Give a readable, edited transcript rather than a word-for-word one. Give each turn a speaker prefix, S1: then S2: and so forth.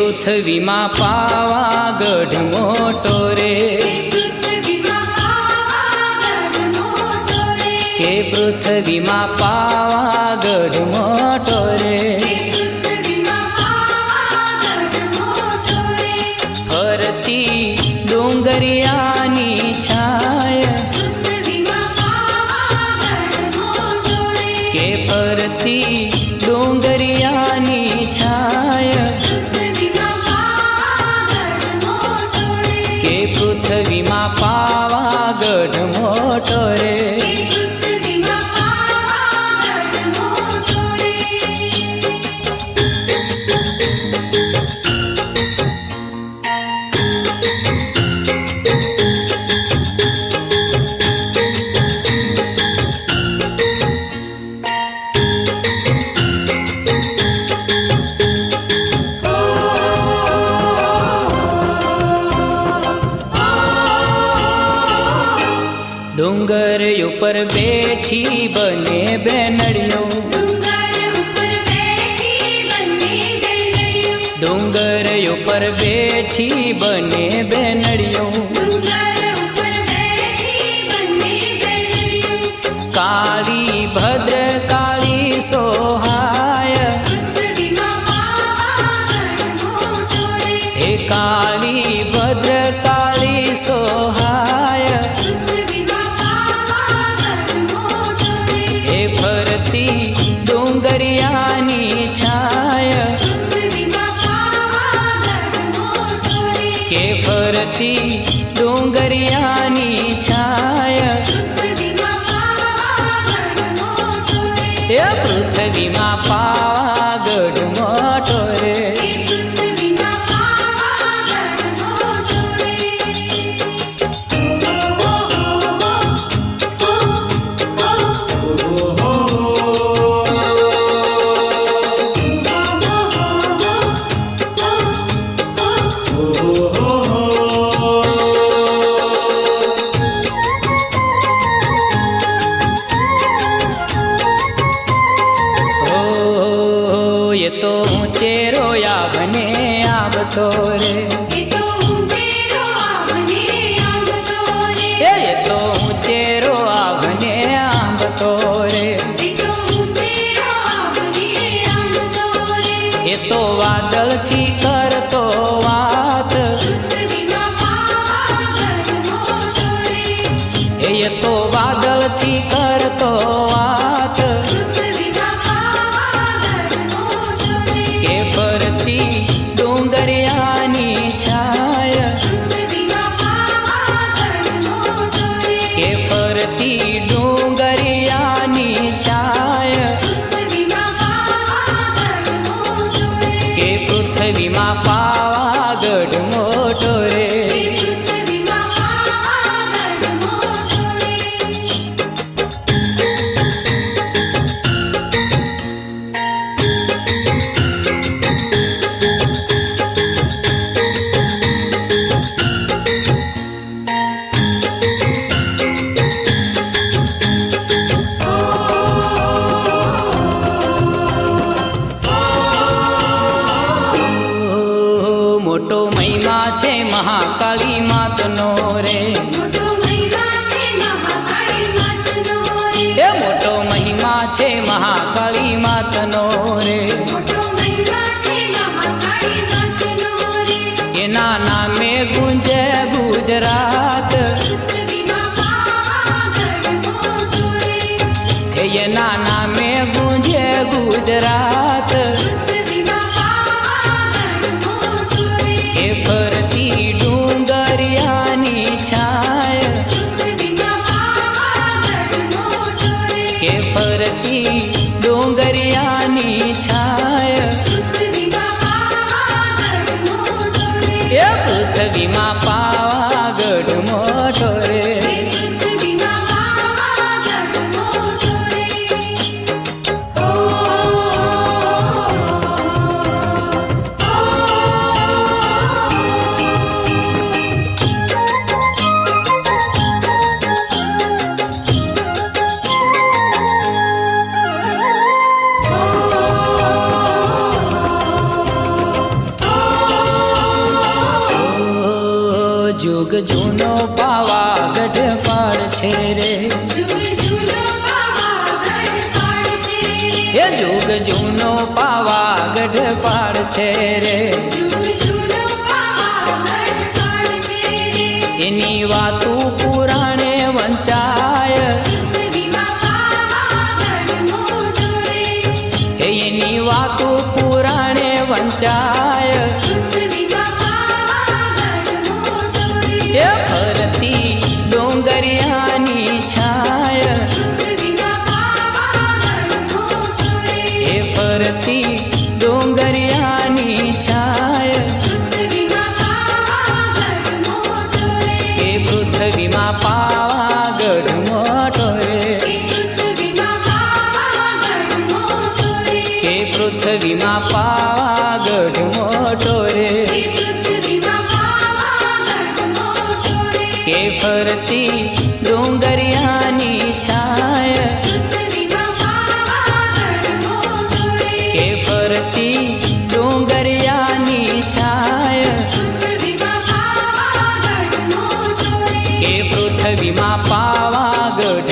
S1: પૃથ્વીમાં પાવાગઢ મોટો રે, કે પૃથ્વીમાં પાવાગઢ મોટો રે, ફરતી ડુંગરિયાની છાય, કે ફરતી ડુંગરિયાની છાય, કે પૃથ્વીમાં પાવાગઢ મોટો રે. ડુંગર ઉપર બેઠી બને બેનડીઓ, ડુંગર ઉપર બેઠી બને બેનડીઓ, કાળી ભદ્ર કાળી સોહાય, હે કાળી ભદ્ર કાળી સોહાય, ફરતી ડુંગરિયાની છાય, કે ફરતી ડુંગરિયાની છાય, એ પૃથ્વીમાં પાવાગઢ મોટો રે. ये तो ऊंचे रोया बने आबतो रे, ये तो ऊंचे रोआ बने आबतो रे, ये तो ऊंचे रोआ बने आबतो रे, ये तो वादळ थी करतो वात, ये तो वादळ थी करतो वात, फरती डुंगरियानी छाय, के फरती डुंगरियानी छाय, के पृथ्वीમાં પાવાગઢ મોટો રે. છે રે
S2: જુગ જૂનો પાવાગઢ પાડ છે
S1: એ જુગ જૂનો પાવાગઢ પાડ છે રે
S2: જુગ જૂનો પાવાગઢ પાડ છે
S1: એની વાતું પુરાણે વંચાય
S2: પૃથ્વીમાં પાવાગઢ મોટો રે
S1: એની વાતું પુરાણે વંચાય
S2: પૃથ્વીમાં પાવાગઢ મોટો રે
S1: એ ફરતી ડોંગરિયાની છાય
S2: પૃથ્વીમાં પાવાગઢ મોટો રે
S1: એ ફરતી ડોંગરિયાની છાય
S2: પૃથ્વીમાં પાવાગઢ મોટો રે
S1: એ પૃથ્વીમાં પાવાગઢ મોટો રે
S2: પૃથ્વીમાં પાવાગઢ મોટો રે
S1: એ પૃથ્વીમાં પાવાગઢ મોટો રે
S2: પૃથ્વીમાં પાવાગઢ મોટો રે
S1: કે ફરતી ડોંગરિયાની છાય
S2: પૃથ્વીમાં પાવાગઢ મોટો રે
S1: કે ફરતી ડોંગરિયાની છાય
S2: પૃથ્વીમાં પાવાગઢ મોટો રે
S1: કે પૃથ્વીમાં પાવાગઢ